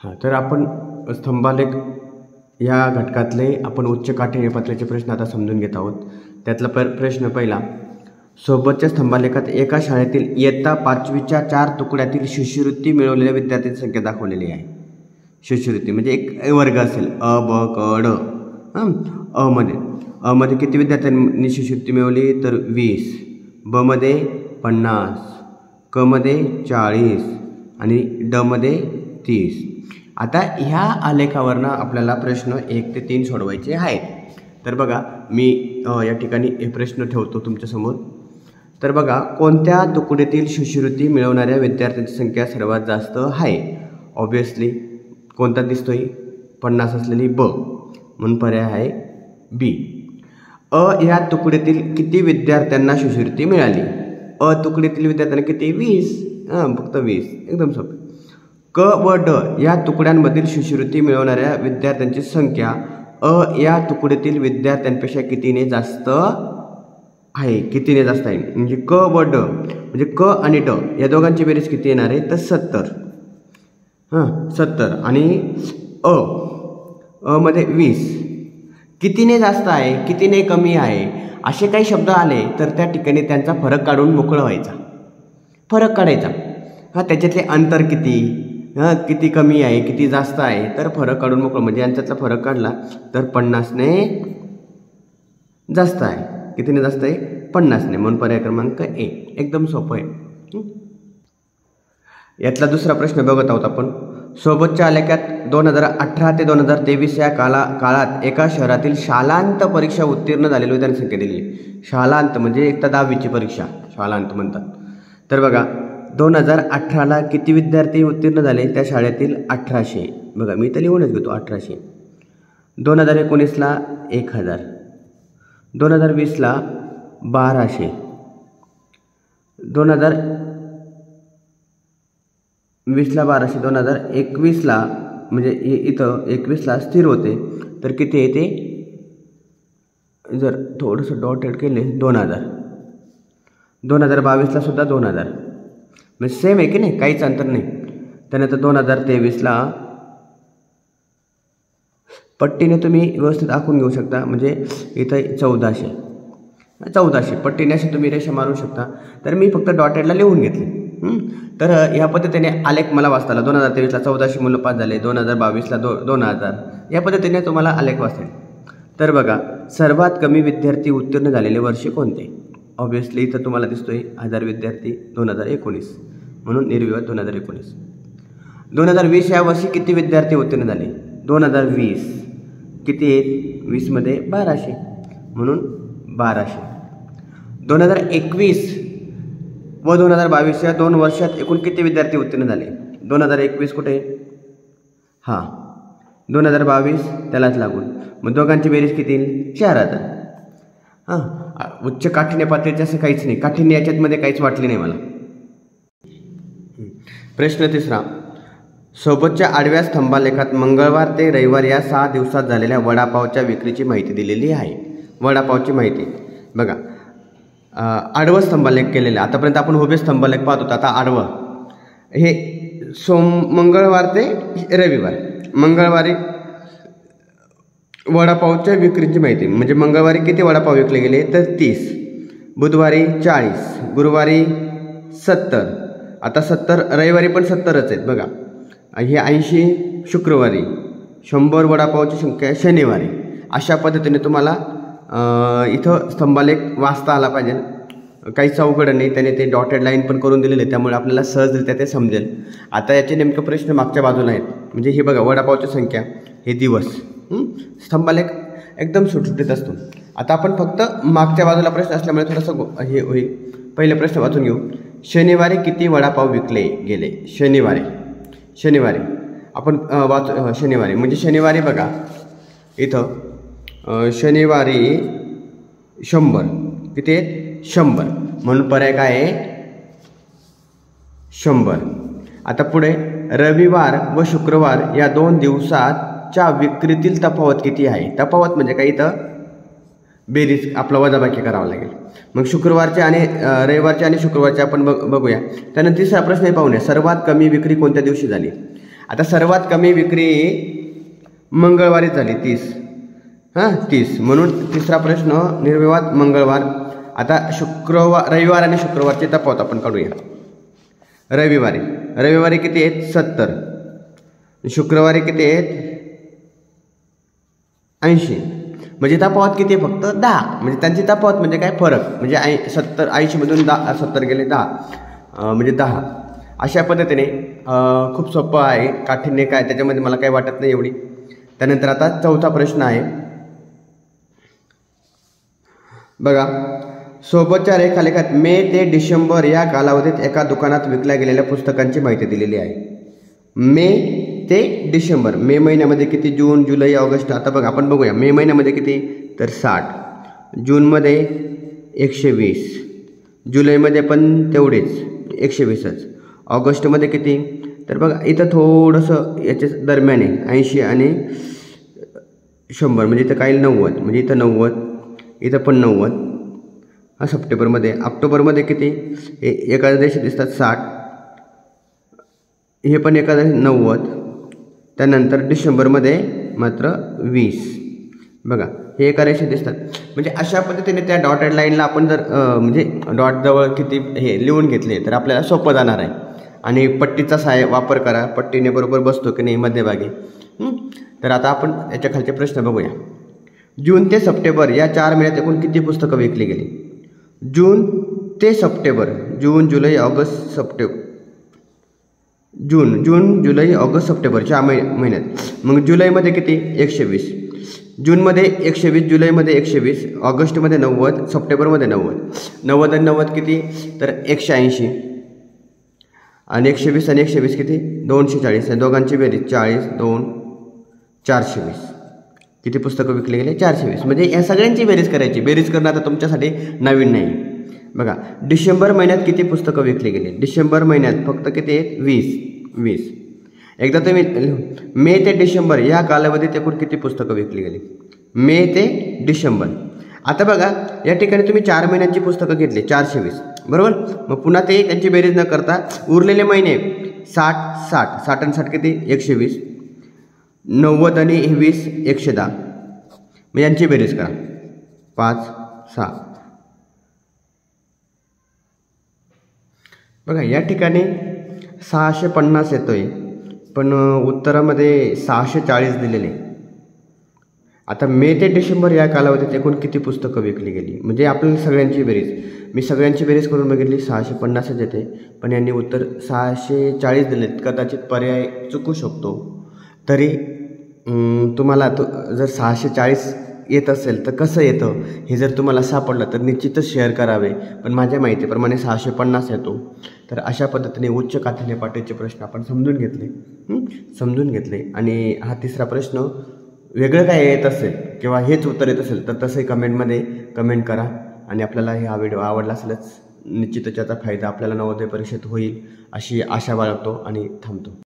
हां, तर आपण स्तंभालेख या घटकातले आपण उच्च काठिण्य पातळीचे प्रश्न आता समजून घेत आहोत. त्यातला प्रश्न पहिला, सोबतच्या स्तंभालेखात एका शाळेतील इयत्ता 5वीच्या 4 तुकड्यातील शिष्यवृत्ती मिळवलेल्या विद्यार्थ्यांची संख्या दाखवलेली आहे. शिष्यवृत्ती म्हणजे एक वर्ग असेल अ ब क ड. अ मध्ये किती विद्यार्थ्यांनी शिष्यवृत्ती मिळवली तर 20, ब मध्ये 50, क मध्ये 40 आणि ड मध्ये 30. आता ह्या आलेखावरनं आपल्याला प्रश्न 1 ते 3 सोडवायचे आहेत. तर बघा मी या ठिकाणी हे प्रश्न ठेवतो तुमच्यासमोर. तर बघा, कोणत्या तुकडीतील शिष्यवृत्ती मिळवणाऱ्या विद्यार्थ्यांची संख्या सर्वात जास्त आहे? ऑब्वियसली कोणता दिसतोय? 50 असलेली ब, म्हणून पर्याय आहे बी. अ या तुकडीतील किती विद्यार्थ्यांना शिष्यवृत्ती मिळाली? अ तुकडीतील विद्यार्थ्यांना किती? 20. फक्त 20. एकदम सोपे. क व ड या तुकड्यांमधील शिष्यवृत्ती मिळवणाऱ्या विद्यार्थ्यांची संख्या अ या तुकडीतील विद्यार्थ्यांपेक्षा कितीने जास्त आहे? कितीने जास्त आहे म्हणजे क व ड, म्हणजे क आणि ड या दोघांची बेरीज किती येणार आहे तर 70. 70 आणि अ मध्ये 20. कितीने जास्त आहे, कितीने कमी आहे, असे काही शब्द आले तर त्या ठिकाणी त्यांचा फरक काढून मोकळं व्हायचा. फरक काढायचा. त्याच्यातले अंतर किती, किती कमी आहे, किती जास्त आहे, तर फरक काढून मोकळं. म्हणजे यांच्यातला फरक काढला तर 50ने जास्त आहे. कितीने जास्त आहे? 50ने. म्हणून पर्याय क्रमांक 1. एकदम सोपं आहे. यातला दुसरा प्रश्न बघत आहोत आपण. सोबतच्या आलेखात 2018 ते 2023 या काळात एका शहरातील शालांत परीक्षा उत्तीर्ण झालेली विद्यार्थी संख्या दिली. शालांत म्हणजे एक तर 10वीची परीक्षा शालांत म्हणतात. तर बघा 2018ला किती विद्यार्थी उत्तीर्ण झाले त्या शाळेतील? 1800. बघा मी तर लिहूनच घेतो 1800. 2019ला 1000, 2020ला 1200, 2020ला 1200, 2021ला म्हणजे इथं 21ला स्थिर होते तर किती येते? जर थोडंसं डॉट ॲड केले 2000. 2022ला सुद्धा 2000. म्हणजे सेम आहे की नाही, काहीच अंतर नाही. त्यानंतर 2023ला पट्टीने तुम्ही व्यवस्थित आखून घेऊ शकता. म्हणजे इथं 1400 पट्टीने अशी तुम्ही रेषा मारू शकता. तर मी फक्त डॉटेडला लिहून घेतले. तर ह्या पद्धतीने आलेख मला वाचता आला. 2023ला 1400 मुलं पास झाले, 2022ला 2000. या पद्धतीने तुम्हाला आलेख वाचेल. तर बघा, सर्वात कमी विद्यार्थी उत्तीर्ण झालेले वर्ष कोणते? ऑब्वियसली इथं तुम्हाला दिसतोय 1000 विद्यार्थी 2019, म्हणून निर्विवाद 2019. 2020 या वर्षी किती विद्यार्थी उत्तीर्ण झाले? 2020 किती आहेत? 20 मध्ये 1200, म्हणून 1200. 2021 व 2022 या 2 वर्षात एकूण किती विद्यार्थी उत्तीर्ण झाले? 2021 कुठे? 2022 त्यालाच लागून. मग दोघांची बेरीज किती येईल? 4000. उच्च काठिण्य पातळीचे असं काहीच नाही. काठिण्य याच्यामध्ये काहीच वाटले नाही मला. प्रश्न तिसरा, सोबतच्या आडव्या स्तंभालेखात मंगळवार ते रविवार या 6 दिवसात झालेल्या वडापावच्या विक्रीची माहिती दिलेली आहे. वडापावची माहिती बघा, आडवं स्तंभालेख केलेलं. आतापर्यंत आपण उभे स्तंभालेख पाहत होतो, आता आडवं. हे मंगळवार ते रविवार. मंगळवारी वडापावच्या विक्रीची माहिती म्हणजे मंगळवारी किती वडापाव विकले गेले तर 30, बुधवारी 40, गुरुवारी 70. आता 70 रविवारी पण 70च आहेत बघा. हे 80 शुक्रवारी, 100 वडापावची संख्या शनिवारी. अशा पद्धतीने तुम्हाला इथं स्तंभालेख वाचता आला पाहिजे. काहीच अवघड नाही. त्याने ते डॉटेड लाईन पण करून दिलेले, त्यामुळे आपल्याला सहजरित्या ते समजेल. आता याचे नेमकं प्रश्न मागच्या बाजूला आहेत. म्हणजे हे बघा, वडापावची संख्या, हे दिवस. स्तंभालेख एकदम सुटसुटीत असतो. आता आपण फक्त मागच्या बाजूला प्रश्न असल्यामुळे थोडंसं हे होईल. पहिले प्रश्न वाचून घेऊ. शनिवारी किती वडापाव विकले गेले? शनिवारी आपण वाचू. शनिवारी म्हणजे शनिवारी बघा इथं शनिवारी 100. किती आहेत? 100. म्हणून पर्याय काय आहे? 100. आता पुढे रविवार व शुक्रवार या 2 दिवसाच्या विक्रीतील तफावत किती आहे? तफावत म्हणजे काही इथं बेरीज आपला वजाबाकी करावा लागेल. मग शुक्रवारचे आणि रविवारचे आणि शुक्रवारचे आपण बघूया. त्यानंतर तिसरा प्रश्न पाहूया, सर्वात कमी विक्री कोणत्या दिवशी झाली? आता सर्वात कमी विक्री मंगळवारीच झाली 30. 30 म्हणून तिसरा प्रश्न निर्विवाद मंगळवार. आता रविवार आणि शुक्रवारचे तफावत आपण काढूया. रविवारी किती आहेत 70, शुक्रवारी किती आहेत 80. म्हणजे तफावत किती आहे फक्त 10. म्हणजे त्यांची तफावत म्हणजे काय फरक म्हणजे 70 80मधून 70 गेले 10 म्हणजे 10. अशा पद्धतीने खूप सोपं आहे, काठीण्य काय त्याच्यामध्ये मला काही वाटत नाही एवढी. त्यानंतर आता चौथा प्रश्न आहे बघा. सोबतच्या रेखालेखात मे ते डिसेंबर या कालावधीत एका दुकानात विकल्या गेलेल्या पुस्तकांची माहिती दिलेली आहे. मे ते डिसेंबर, मे महिन्यामध्ये किती, जून जुलै ऑगस्ट. आता बघा आपण बघूया मे महिन्यामध्ये किती तर 60, जूनमध्ये 120, जुलैमध्ये पण तेवढेच 120च, ऑगस्टमध्ये किती तर बघा इथं थोडंसं याच्या दरम्यान आहे 80 आणि 100 म्हणजे इथं काही 90 म्हणजे इथं 90, इथं पण 90. सप्टेंबरमध्ये, ऑक्टोबरमध्ये किती एका दिवशी दिसतात 60, हे पण एका दिवशी 90. त्यानंतर डिसेंबरमध्ये मात्र 20 बघा हे एका रेषेत दिसतात. म्हणजे अशा पद्धतीने त्या डॉटेड लाईनला आपण जर म्हणजे डॉटजवळ किती हे लिहून घेतले तर आपल्याला सोपं जाणार आहे. आणि पट्टीचा वापर करा, पट्टीने बरोबर बसतो की नाही मध्यभागी. तर आता आपण याच्या खालचे प्रश्न बघूया. जून ते सप्टेंबर या 4 महिन्यात एकूण किती पुस्तकं विकली गेली. जून ते सप्टेंबर, जून जुलै ऑगस्ट सप्टेंबर, जून जुलै ऑगस्ट सप्टेंबर 4 महिन्यात. मग जुलैमध्ये किती 120, जूनमध्ये 120, जुलैमध्ये 120, ऑगस्टमध्ये 90, सप्टेंबरमध्ये 90. 90 आणि 90 किती तर 180 आणि 120 आणि 120 किती 240. दोघांची बेरीज 40, 2 420. किती पुस्तकं विकले गेले 420. म्हणजे या सगळ्यांची बेरीज करायची. बेरीज करणं आता तुमच्यासाठी नवीन नाही. बघा डिसेंबर महिन्यात किती पुस्तकं विकली गेली. डिसेंबर महिन्यात फक्त किती आहेत 20. एकदा तुम्ही मे ते डिसेंबर या कालावधीत एकूण किती पुस्तकं विकली गेली. मे ते डिसेंबर. आता बघा या ठिकाणी तुम्ही 4 महिन्यांची पुस्तकं घेतली 420 बरोबर. मग पुन्हा ते त्यांची बेरीज न करता उरलेले महिने 60 आणि 60 किती 120, 90 आणि 20 110. मग यांची बेरीज करा 5 6. बघा या ठिकाणी 650 येतोय पण उत्तरामध्ये 640 दिलेले. आता मे ते डिसेंबर या कालावधीत एकूण किती पुस्तकं विकली गेली म्हणजे आपल्याला सगळ्यांची बेरीज, मी सगळ्यांची बेरीज करून बघितली 650च येते पण यांनी उत्तर 640 दिलेत. कदाचित पर्याय चुकू शकतो. तरी तुम्हाला जर 640 येत असेल तर कसं येतं हे जर तुम्हाला सापडलं तर निश्चितच शेअर करावे. पण माझ्या माहितीप्रमाणे 650 येतो. तर अशा पद्धतीने उच्च काठिण्य पातळीचे प्रश्न आपण समजून घेतले. आणि हा तिसरा प्रश्न वेगळं काय येत असेल किंवा हेच उत्तर येत असेल तर तसंही कमेंटमध्ये कमेंट करा. आणि आपल्याला हा व्हिडिओ आवडला असेलच निश्चितच याचा फायदा आपल्याला नवोदय परीक्षेत होईल अशी आशा बाळगतो आणि थांबतो.